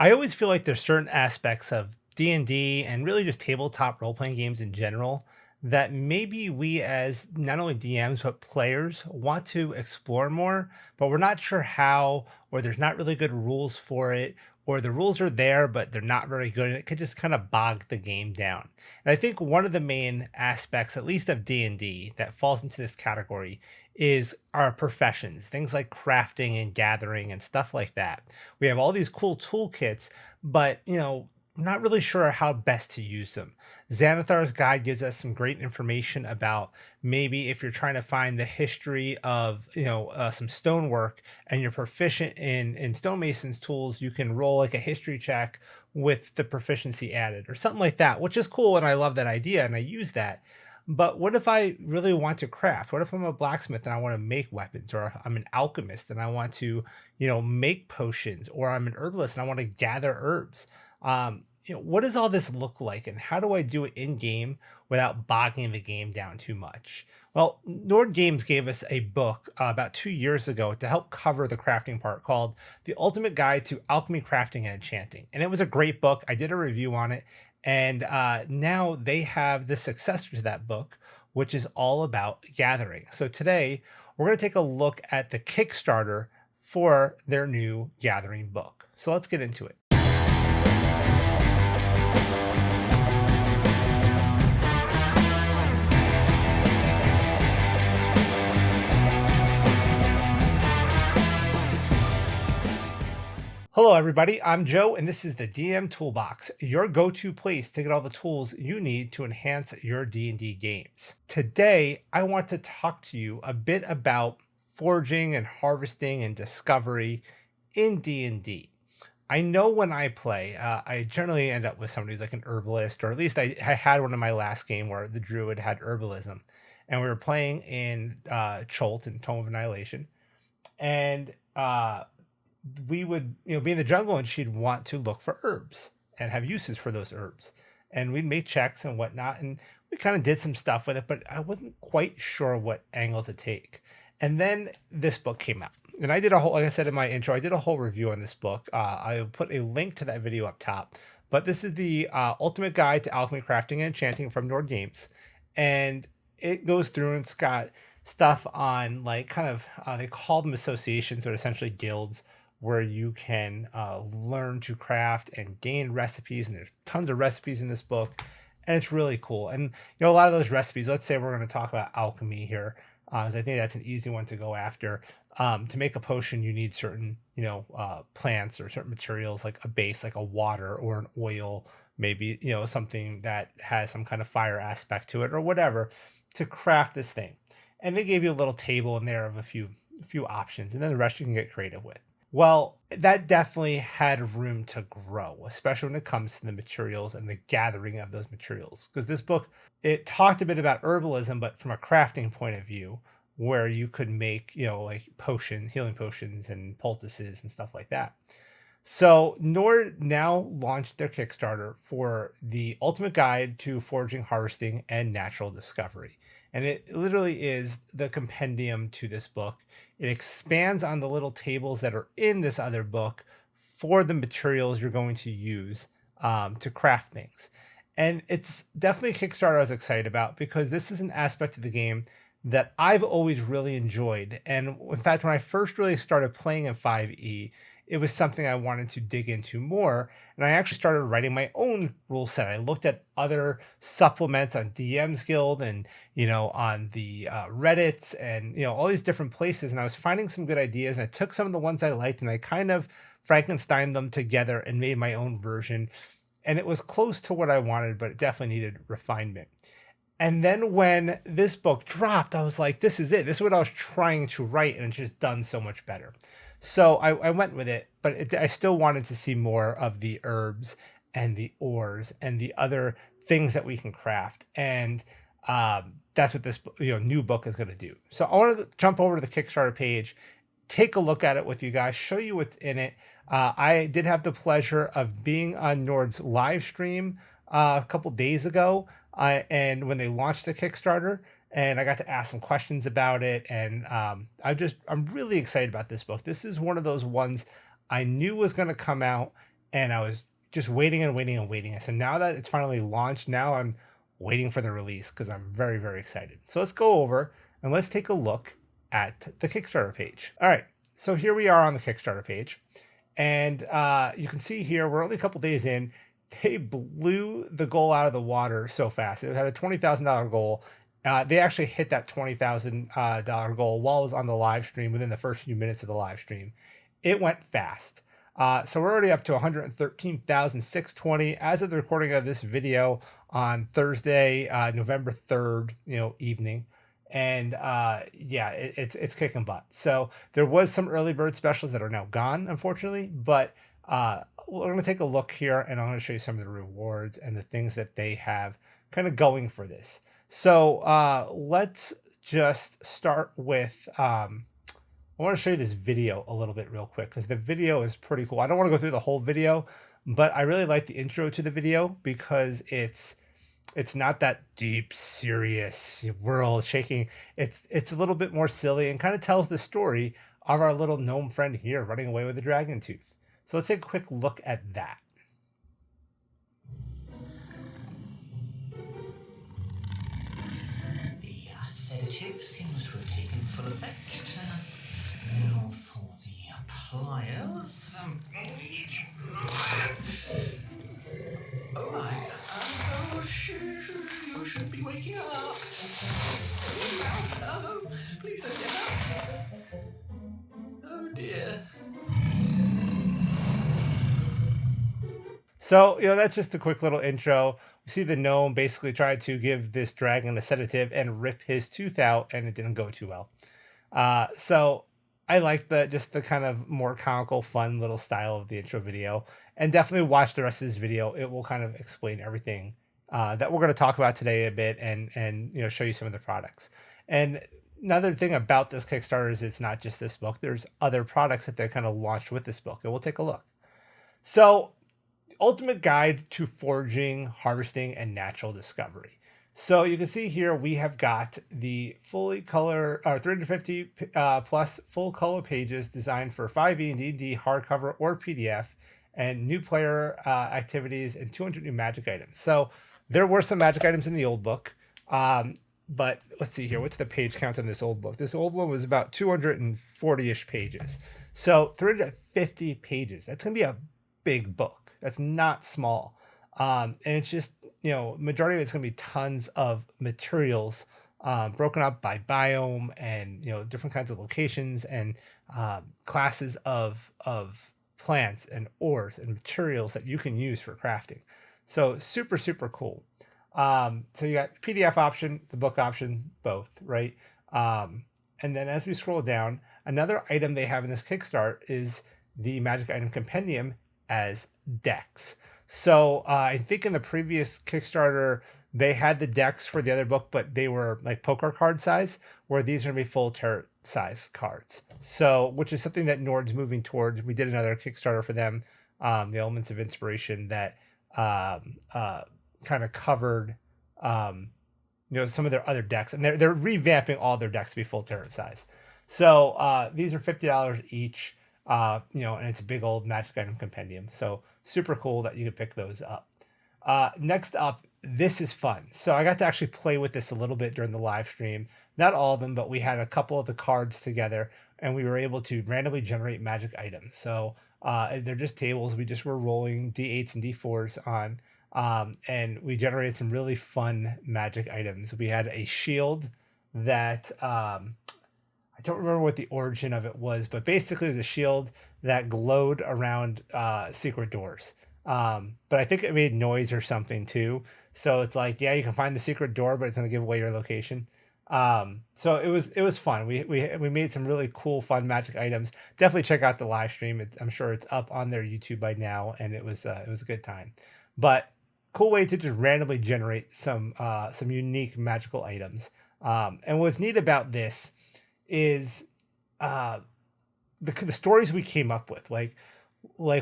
I always feel like there's certain aspects of D&D and really just tabletop role-playing games in general that maybe we as not only DMs but players want to explore more, but we're not sure how, or there's not really good rules for it, or the rules are there but they're not very good and it could just kind of bog the game down. And I think one of the main aspects, at least of D&D, that falls into this category is our professions, things like crafting and gathering and stuff like that. We have all these cool toolkits, but not really sure how best to use them. Xanathar's guide gives us some great information about maybe if you're trying to find the history of some stonework and you're proficient in stonemason's tools, you can roll like a history check with the proficiency added or something like that, which is cool. And I love that idea and I use that. But what if I really want to craft? What if I'm a blacksmith and I want to make weapons, or I'm an alchemist and I want to, make potions, or I'm an herbalist and I want to gather herbs? What does all this look like, and how do I do it in game without bogging the game down too much? Well, Nord Games gave us a book about 2 years ago to help cover the crafting part called The Ultimate Guide to Alchemy, Crafting, and Enchanting. And it was a great book. I did a review on it. And now they have the successor to that book, which is all about gathering. So today, we're going to take a look at the Kickstarter for their new gathering book. So let's get into it. Hello, everybody. I'm Joe, and this is the DM Toolbox, your go-to place to get all the tools you need to enhance your D&D games. Today, I want to talk to you a bit about foraging and harvesting and discovery in D&D. I know when I play, I generally end up with somebody who's like an herbalist, or at least I had one in my last game where the druid had herbalism, and we were playing in Cholt in Tome of Annihilation, and we would be in the jungle and she'd want to look for herbs and have uses for those herbs, and we'd make checks and whatnot, and we kind of did some stuff with it, but I wasn't quite sure what angle to take. And then this book came out, and I did a whole, like I said in my intro, I did a whole review on this book. I'll put a link to that video up top, but this is the Ultimate Guide to Alchemy, Crafting, and Enchanting from Nord Games, and it goes through and it's got stuff on like kind of they call them associations, but essentially guilds, where you can learn to craft and gain recipes. And there's tons of recipes in this book, and it's really cool. And a lot of those recipes, let's say we're going to talk about alchemy here, because I think that's an easy one to go after. To make a potion, you need certain plants or certain materials, like a base, like a water or an oil, maybe something that has some kind of fire aspect to it or whatever, to craft this thing. And they gave you a little table in there of a few options, and then the rest you can get creative with. Well, that definitely had room to grow, especially when it comes to the materials and the gathering of those materials. Because this book, it talked a bit about herbalism, but from a crafting point of view, where you could make, like potions, healing potions and poultices and stuff like that. So Nord now launched their Kickstarter for the Ultimate Guide to Foraging, Harvesting, and Natural Discovery. And it literally is the compendium to this book. It expands on the little tables that are in this other book for the materials you're going to use to craft things. And it's definitely a Kickstarter I was excited about, because this is an aspect of the game that I've always really enjoyed. And in fact, when I first really started playing in 5e, it was something I wanted to dig into more. And I actually started writing my own rule set. I looked at other supplements on DM's Guild and, on the Reddits and, all these different places. And I was finding some good ideas. And I took some of the ones I liked and I kind of Frankensteined them together and made my own version. And it was close to what I wanted, but it definitely needed refinement. And then when this book dropped, I was like, this is it. This is what I was trying to write, and it's just done so much better. So I went with it, but I still wanted to see more of the herbs and the ores and the other things that we can craft. And that's what this new book is going to do. So I want to jump over to the Kickstarter page, take a look at it with you guys, show you what's in it. I did have the pleasure of being on Nord's live stream a couple days ago, and when they launched the Kickstarter, and I got to ask some questions about it. And I'm really excited about this book. This is one of those ones I knew was going to come out, and I was just waiting and waiting and waiting. And so now that it's finally launched, now I'm waiting for the release because I'm very, very excited. So let's go over and let's take a look at the Kickstarter page. All right, so here we are on the Kickstarter page. And you can see here, we're only a couple days in. They blew the goal out of the water so fast. It had a $20,000 goal. They actually hit that $20,000 goal while I was on the live stream within the first few minutes of the live stream. It went fast. So we're already up to 113,620 as of the recording of this video on Thursday, November 3rd, evening. And yeah, it's kicking butt. So there was some early bird specials that are now gone, unfortunately, but we're going to take a look here, and I'm going to show you some of the rewards and the things that they have kind of going for this. So let's just start with I want to show you this video a little bit real quick because the video is pretty cool. I don't want to go through the whole video, but I really like the intro to the video because it's not that deep, serious, world shaking. It's a little bit more silly and kind of tells the story of our little gnome friend here running away with a dragon tooth. So let's take a quick look at that. The sedative seems to have taken full effect. Now for the pliers. Oh my. Oh, you should be waking up. Oh, please don't get up. Oh dear. So, that's just a quick little intro. We see the gnome basically tried to give this dragon a sedative and rip his tooth out, and it didn't go too well. So I like just the kind of more comical, fun little style of the intro video, and definitely watch the rest of this video. It will kind of explain everything that we're going to talk about today a bit, and show you some of the products. And another thing about this Kickstarter is it's not just this book. There's other products that they kind of launched with this book, and we'll take a look. So, Ultimate Guide to Foraging, Harvesting, and Natural Discovery. So you can see here we have got the fully color, 350 plus full color pages designed for 5e and D&D hardcover or PDF, and new player activities and 200 new magic items. So there were some magic items in the old book, but let's see here. What's the page count on this old book? This old one was about 240-ish pages. So 350 pages. That's going to be a big book. That's not small. And it's just, majority of it's going to be tons of materials broken up by biome and, different kinds of locations and classes of plants and ores and materials that you can use for crafting. So super, super cool. So you got PDF option, the book option, both, right? And then as we scroll down, another item they have in this Kickstart is the Magic Item Compendium as decks. So I think in the previous Kickstarter, they had the decks for the other book, but they were like poker card size, where these are going to be full tarot size cards. So, which is something that Nord's moving towards. We did another Kickstarter for them, the Elements of Inspiration, that kind of covered, some of their other decks, and they're revamping all their decks to be full tarot size. So these are $50 each. And it's a big old Magic Item Compendium. So super cool that you can pick those up. Next up, this is fun. So I got to actually play with this a little bit during the live stream. Not all of them, but we had a couple of the cards together, and we were able to randomly generate magic items. So they're just tables. We just were rolling D8s and D4s on, and we generated some really fun magic items. We had a shield that... I don't remember what the origin of it was, but basically it was a shield that glowed around secret doors. But I think it made noise or something too. So it's like, yeah, you can find the secret door, but it's going to give away your location. So it was fun. We made some really cool, fun magic items. Definitely check out the live stream. I'm sure it's up on their YouTube by now, and it was a good time. But cool way to just randomly generate some unique magical items. And what's neat about this is the stories we came up with. Like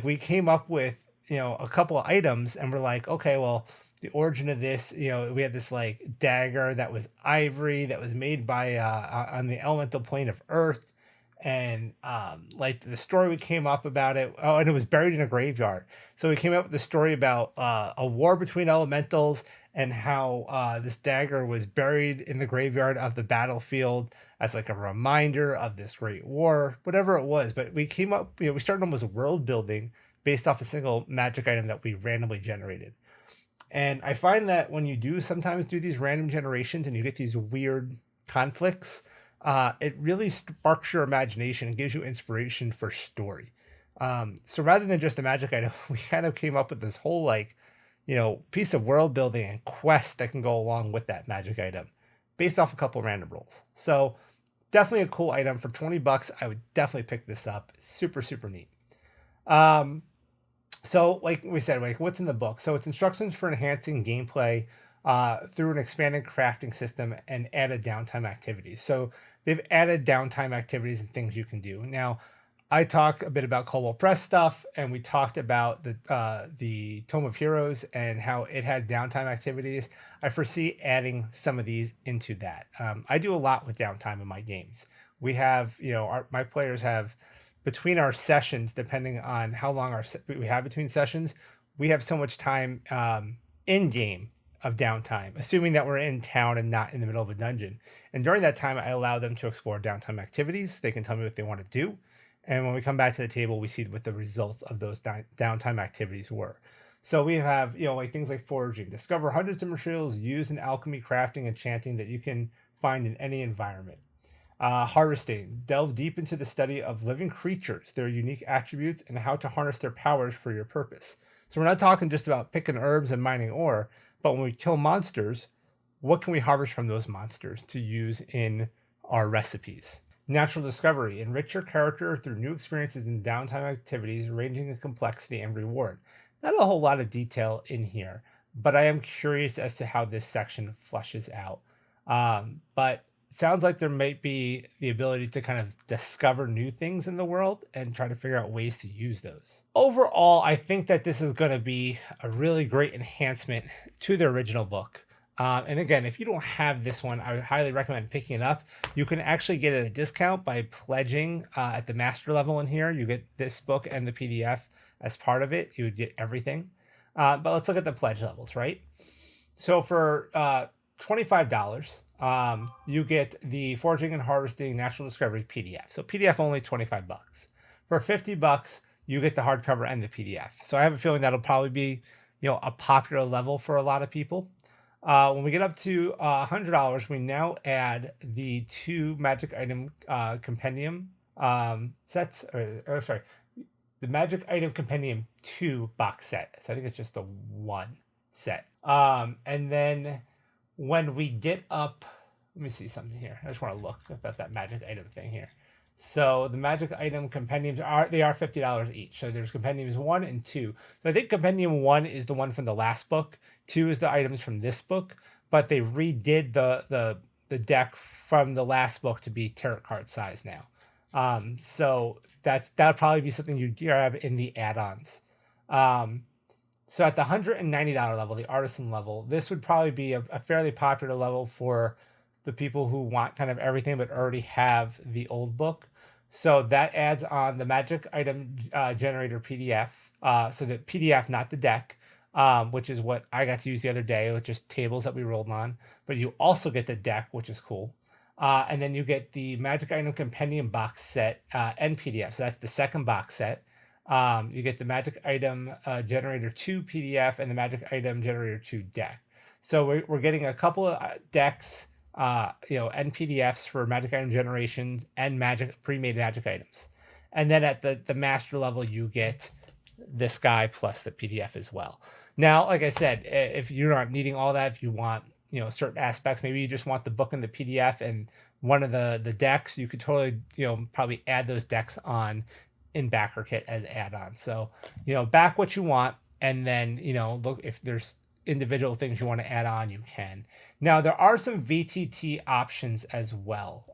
we came up with a couple of items, and we're like, okay, well, the origin of this, we had this like dagger that was ivory that was made by on the elemental plane of Earth, And like the story we came up about it. Oh, and it was buried in a graveyard. So we came up with the story about a war between elementals and how this dagger was buried in the graveyard of the battlefield as like a reminder of this great war, whatever it was. But we came up, we started almost world building based off a single magic item that we randomly generated. And I find that when you do sometimes do these random generations and you get these weird conflicts, it really sparks your imagination and gives you inspiration for story. So rather than just a magic item, we kind of came up with this whole piece of world building and quest that can go along with that magic item based off a couple random rolls. So definitely a cool item for $20. I would definitely pick this up. Super, super neat. So, like we said, like what's in the book? So it's instructions for enhancing gameplay through an expanded crafting system and added downtime activities. So they've added downtime activities and things you can do. Now, I talk a bit about Cobalt Press stuff, and we talked about the Tome of Heroes and how it had downtime activities. I foresee adding some of these into that. I do a lot with downtime in my games. We have, my players have between our sessions, depending on how long we have between sessions, we have so much time in game of downtime, assuming that we're in town and not in the middle of a dungeon. And during that time, I allow them to explore downtime activities. They can tell me what they want to do. And when we come back to the table, we see what the results of those downtime activities were. So we have, like things like foraging, discover hundreds of materials used in alchemy, crafting, enchanting that you can find in any environment. Harvesting, delve deep into the study of living creatures, their unique attributes, and how to harness their powers for your purpose. So we're not talking just about picking herbs and mining ore, but when we kill monsters, what can we harvest from those monsters to use in our recipes? Natural discovery, enrich your character through new experiences and downtime activities ranging in complexity and reward. Not a whole lot of detail in here, but I am curious as to how this section fleshes out. But sounds like there might be the ability to kind of discover new things in the world and try to figure out ways to use those. Overall, I think that this is going to be a really great enhancement to the original book. And again, if you don't have this one, I would highly recommend picking it up. You can actually get it at a discount by pledging at the master level in here. You get this book and the PDF as part of it. You would get everything. But let's look at the pledge levels, right? So for $25, you get the Foraging and Harvesting Natural Discovery PDF. So PDF only $25. For $50, you get the hardcover and the PDF. So I have a feeling that'll probably be, a popular level for a lot of people. When we get up to $100, we now add the 2 magic item compendium sets. The magic item compendium 2 box set. So I think it's just the 1 set. And then when we get up, let me see something here. I just want to look about that magic item thing here. So the magic item compendiums are $50 each. So there's compendiums 1 and 2. So I think compendium 1 is the one from the last book. 2 is the items from this book, but they redid the deck from the last book to be tarot card size now. So that'll probably be something you grab in the add-ons. So at the $190 level, the artisan level, this would probably be a fairly popular level for the people who want kind of everything but already have the old book. So that adds on the magic item generator PDF. So the PDF, not the deck, which is what I got to use the other day, with just tables that we rolled on. But you also get the deck, which is cool. And then you get the magic item compendium box set and PDF. So that's the second box set. You get the magic item generator 2 PDF and the magic item generator 2 deck. So we're getting a couple of decks, and PDFs for magic item generations and pre-made magic items. And then at the master level, you get this guy plus the PDF as well. Now, like I said, if you're not needing all that, if you want, certain aspects, maybe you just want the book and the PDF and one of the decks, you could totally, probably add those decks on in backer kit as add-ons. So, back what you want, and then, look, if there's individual things you want to add on, you can. Now, there are some VTT options as well.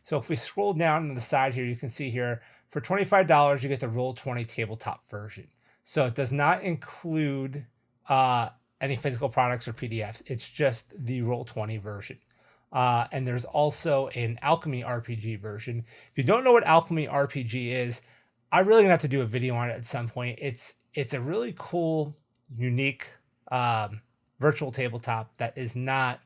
So if we scroll down on the side here, you can see here, for $25, you get the Roll20 tabletop version. So it does not include any physical products or PDFs. It's just the Roll20 version. And there's also an Alchemy RPG version. If you don't know what Alchemy RPG is, I really gonna have to do a video on it at some point. It's a really cool, unique virtual tabletop that is not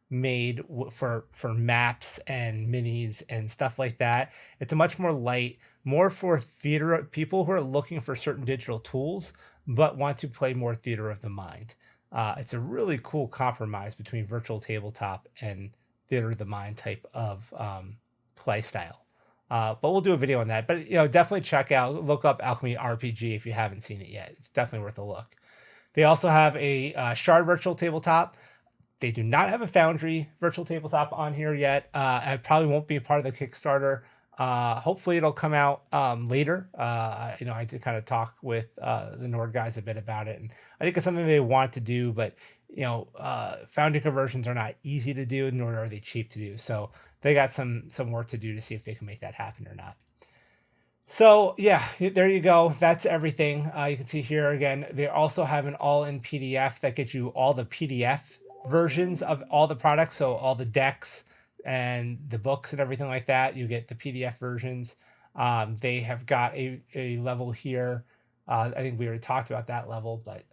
made for maps and minis and stuff like that. It's a much more light, more for theater people who are looking for certain digital tools but want to play more theater of the mind. It's a really cool compromise between virtual tabletop and theater of the mind type of play style. But we'll do a video on that. But definitely look up Alchemy RPG if you haven't seen it yet. It's definitely worth a look. They also have a Shard virtual tabletop. They do not have a Foundry virtual tabletop on here yet. It probably won't be a part of the Kickstarter. Hopefully it'll come out later. I did kind of talk with the Nord guys a bit about it, and I think it's something they want to do, but Foundry conversions are not easy to do, nor are they cheap to do. So they got some work to do to see if they can make that happen or not. So yeah, there you go. That's everything. You can see here again, they also have an all-in PDF that gets you all the PDF versions of all the products. So all the decks and the books and everything like that, you get the PDF versions. They have got a level here. I think we already talked about that level, but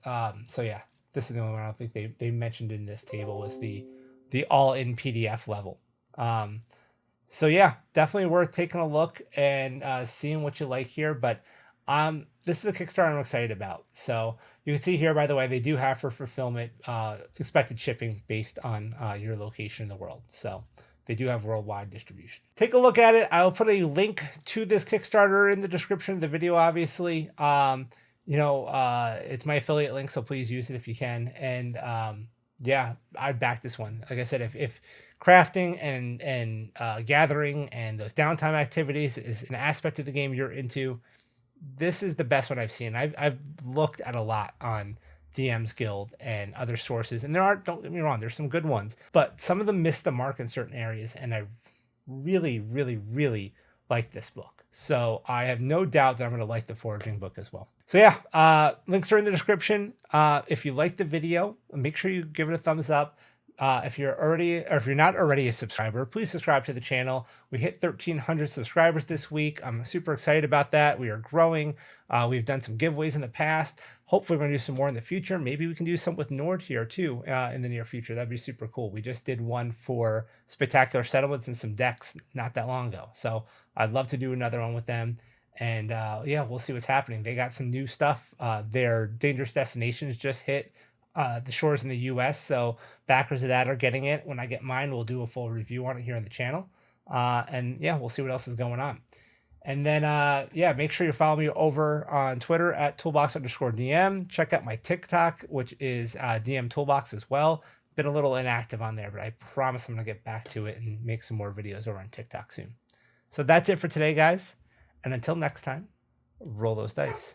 so yeah, this is the only one I don't think they mentioned in this table was the all-in PDF level. So yeah, definitely worth taking a look and seeing what you like here. But this is a Kickstarter I'm excited about. So you can see here, by the way, they do have for fulfillment expected shipping based on your location in the world. So they do have worldwide distribution. Take a look at it. I'll put a link to this Kickstarter in the description of the video, obviously. It's my affiliate link, so please use it if you can. And yeah, I'd back this one. Like I said, if crafting and gathering and those downtime activities is an aspect of the game you're into, this is the best one I've seen. I've looked at a lot on DM's Guild and other sources, and don't get me wrong, there's some good ones, but some of them miss the mark in certain areas, and I really, really, really like this book. So I have no doubt that I'm going to like the foraging book as well. So yeah, links are in the description. If you like the video, make sure you give it a thumbs up. If you're not already a subscriber, please subscribe to the channel. We hit 1,300 subscribers this week. I'm super excited about that. We are growing. We've done some giveaways in the past. Hopefully we're going to do some more in the future. Maybe we can do some with Nord here too in the near future. That'd be super cool. We just did one for Spectacular Settlements and some decks not that long ago. So I'd love to do another one with them. And yeah, we'll see what's happening. They got some new stuff. Their Dangerous Destinations just hit the shores in the US, so backers of that are getting it. When I get mine, we'll do a full review on it here on the channel. And yeah, we'll see what else is going on. And then yeah, make sure you follow me over on Twitter at toolbox_DM. Check out my TikTok, which is DM Toolbox as well. Been a little inactive on there, but I promise I'm gonna get back to it and make some more videos over on TikTok soon. So that's it for today, guys. And until next time, roll those dice.